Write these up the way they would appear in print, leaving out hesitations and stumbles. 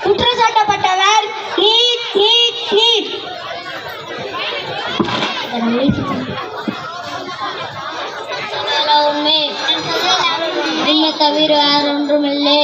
குற்றச்சாட்டப்பட்டவர் NEET NEET NEET. உண்மை தவிர வேறு ஒன்றுமில்லை.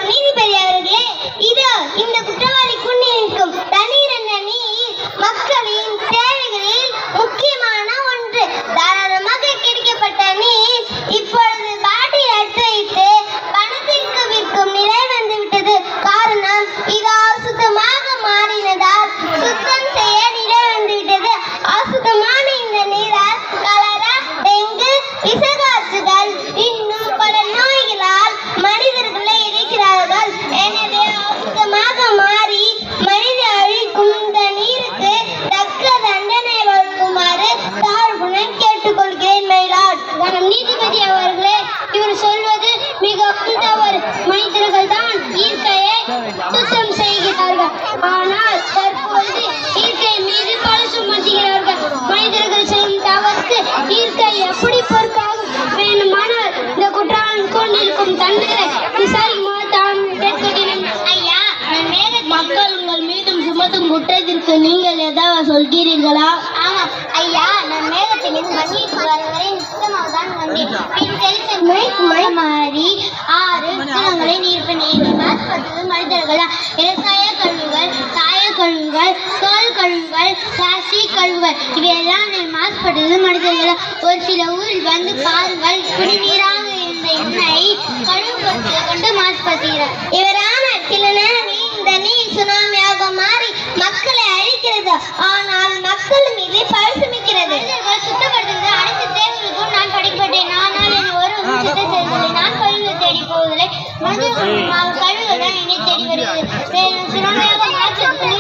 நீதிபதி அவர்களே, இதோ இந்த குற்றவாளி கொண்டிருக்கும் தண்ணீர் என்ற நீர் மக்களின் தேவைகளில் முக்கியமான ஒன்று. தாராளமாக கிடைக்கப்பட்ட நீர் இப்பொழுது பாட்டில் அடித்து வைத்து பணத்திற்கு விற்கும் நிலை வந்துவிட்டது. காரணம், இது அசுத்தமாக மாறினதால் சுத்தம் செய்ய நிலை வந்துவிட்டது. அசுத்தமான இந்த நீரால் கலரா, டெங்கு, விசகாசுகள் இன்னும் பல நோய்களால் மனிதர்களை இருக்கிறார்கள். எனவே அசுத்தமாக மாறி மனித அழிக்கும் இந்த நீருக்கு தக்க தண்டனை வழங்குமாறு தாழ்வுடன் கேட்டுக்கொள்கிறேன். மயிலாட். நீதிபதி அவர்களே, இவர் சொல்வது மிகவும் தவறு. மனிதர்கள் தான் இயற்கையை சுத்தம் செய்கிறார்கள். ஆனால் தற்போது இயற்கை மீது பல சுமத்துகிறார்கள். மனிதர்கள் செய்யும் தவறுக்கு இயற்கை எப்படி பொறுக்காகும்? வேணுமானால் இந்த குற்றம் கொண்டிருக்கும் தண்டனை விசாரிக்குமாறு தான் கேட்கிறேன். ஐயா, மக்கள் உங்கள் மீதும் சுமத்தும் குற்றத்திற்கு நீங்கள் ஏதாவது சொல்கிறீர்களா? ஆமாம் ஐயா, நான் மேகத்திலிருந்து மண்ணிற்கு வரவரை சுத்தமாக தான் வந்தேன். பின் தெளித்த மாறி 6 புத்தகங்களை நீர்ப்பது மனிதர்களா? விவசாய கழிவுகள், சாய கழிவுகள், தோல் கழிவுகள், பிளாஸ்டிக் கழிவுகள் இவையெல்லாம் மாசுபட்டது மனிதர்களா? ஒரு சில ஊரில் வந்து பாருங்கள், குடிநீராக இருந்த எண்ணெய் கழிவு பொருட்களை கொண்டு மாசுபடுத்துகிறார். இவரான சில நேரங்களில் இந்த நீர் சுனாமியாக மாறி மக்களை அழிக்கிறது. ஆனால் மக்கள் மீது பழி சுமக்கிறது. சுத்தப்படுத்துவது அனைத்து தேவைகளுக்கும் நான் படிக்கப்பட்டேன். ஆனால் என் ஒரு சுத்தத்தை செய்வதில்லை. நான் கழிவுகள் தேடி போவதில்லை. மனிதர்கள் கழிவுகள் தான் என்னை தேடி வருகிறது. சுனாமியாக மாற்றுவதற்கு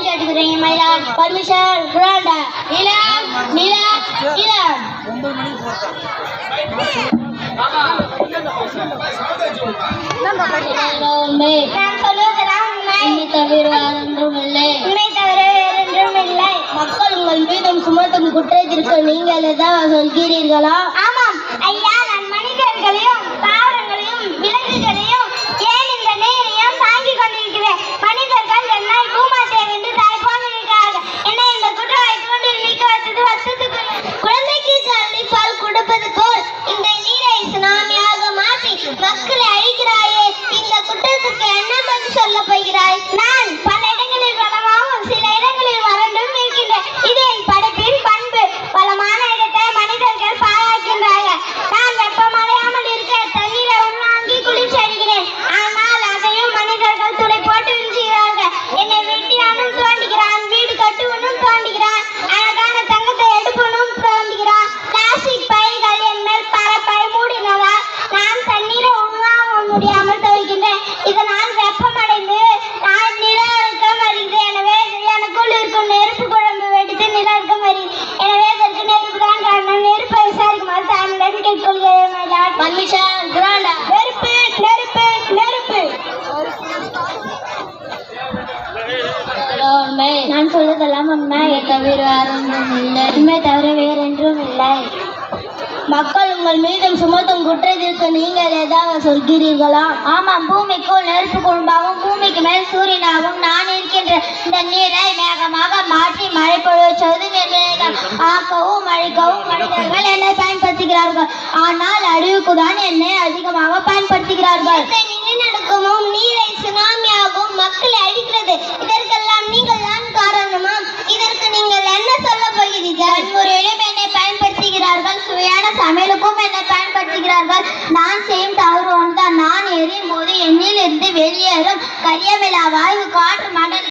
கேட்டுக்கிறேன். மயிலாட். பர்மிஷன் கிராண்டா. நிலம் நிலம் நிலம். மக்கள் உங்கள் மீதும் சுமத்தும் குற்றத்திற்கு நீங்கள் ஏதாவது சொல்கிறீர்களா? ஆமாம் ஐயா, நான் மனிதர்களையும் தாவரங்களையும் விலங்குகளையும் ஏன் இந்த நீரையும் தாங்கிக் கொண்டிருக்கிறேன். மனிதர்கள் என்னை பூமாட்டேன் என்று தலைப்பாக இருக்கிறார்கள். என்னை இந்த குற்றவாளி தூண்டில் நீக்க வச்சது வருஷத்துக்கு குழந்தைக்கு கள்ளிப்பால் கொடுப்பது போல் இந்த நீரை சுனாமியாக மாற்றி மக்களை அழிக்கிறாயே. இந்த குற்றத்துக்கு என்ன பதில் சொல்ல போகிறாய்? நான் பல இடங்களில் வளமாகவும் சில இடங்களில் வறண்டும் இருக்கின்றேன். இது என் படைப்பின் பண்பு. வளமான இடத்தை மனிதர்கள் பாழாக்கின்றார்கள். நான் வெப்பமடையாமல் இருக்க தண்ணீரை உள்வாங்கி குளிர்ச்சி அடைகிறேன். ஆனால் அதையும் மனிதர்கள் துளை போட்டு வீழ்கிறார்கள். என்னை வெட்டியானும் தோண்டுகிறான், வீடு கட்டுவனும் தோண்டுகிறான், அழகான தங்கத்தை எடுப்பனும் தோண்டுகிறான். பிளாஸ்டிக் பைகள் என் மேல் பரப்பை மூடினதால் நான் தண்ணீரை உள்வாங்க முடியாமல் தவிக்கின்றேன். இதனால் வெப்பமடைந்து நான் நிலநடுக்கம் வருகிறேன். எனவே எனக்குள் இருக்கும் நெருப்பு குழம்பு வெடித்து நிலநடுக்கம் வருகிறேன். எனவே இதற்கு நெருப்பு தான் காரணம். நெருப்பை விசாரிக்குமாறு தாமிடம் கேட்கொள்கிறேன். பர்மிஷன் கிராண்டா. நெருப்பு நெருப்பு நெருப்பு. நான் சொல்வதெல்லாம் உண்மை தவிர வேறு ஒன்றும் இல்லை. உண்மை தவிர வேறொன்றும் இல்லை. மக்கள் உங்கள் மீதும் சுமத்தும் குற்றத்திற்கு நீங்கள் ஏதாவது சொல்கிறீர்களா? ஆமாம், பூமிக்குள் நெருப்பு குழும்பாகவும் பூமிக்கு மேல் சூரியனாகவும் நான் இருக்கின்ற இந்த நீரை மேகமாக மாற்றி மழை பொழிவது நிர்ணயம் ஆக்கவும் அழிக்கவும் மனிதர்கள் என்னை பயன்படுத்துகிறார்கள். ஆனால் அழிவுக்கு தான் என்னை அதிகமாக பயன்படுத்துகிறார்கள். நிலநடுக்கமும் நீரை சுனாமியாகவும் மக்களை அழிக்கிறது. இதற்கெல்லாம் நீங்கள் தான் காரணமா? இதற்கு நீங்கள் என்ன சொல்ல போகிறீர்கள்? முறையிலும் என்னை பயன்படுத்துகிறார்கள். சுவையான சமையலுக்கும் என்னை பயன்படுத்துகிறார்கள். நான் செய்யும் தவறு ஒன்றுதான். நான் எரியும் போது எண்ணிலிருந்து வெளியேறும் கரியமிலா வாயு காற்று மண்டல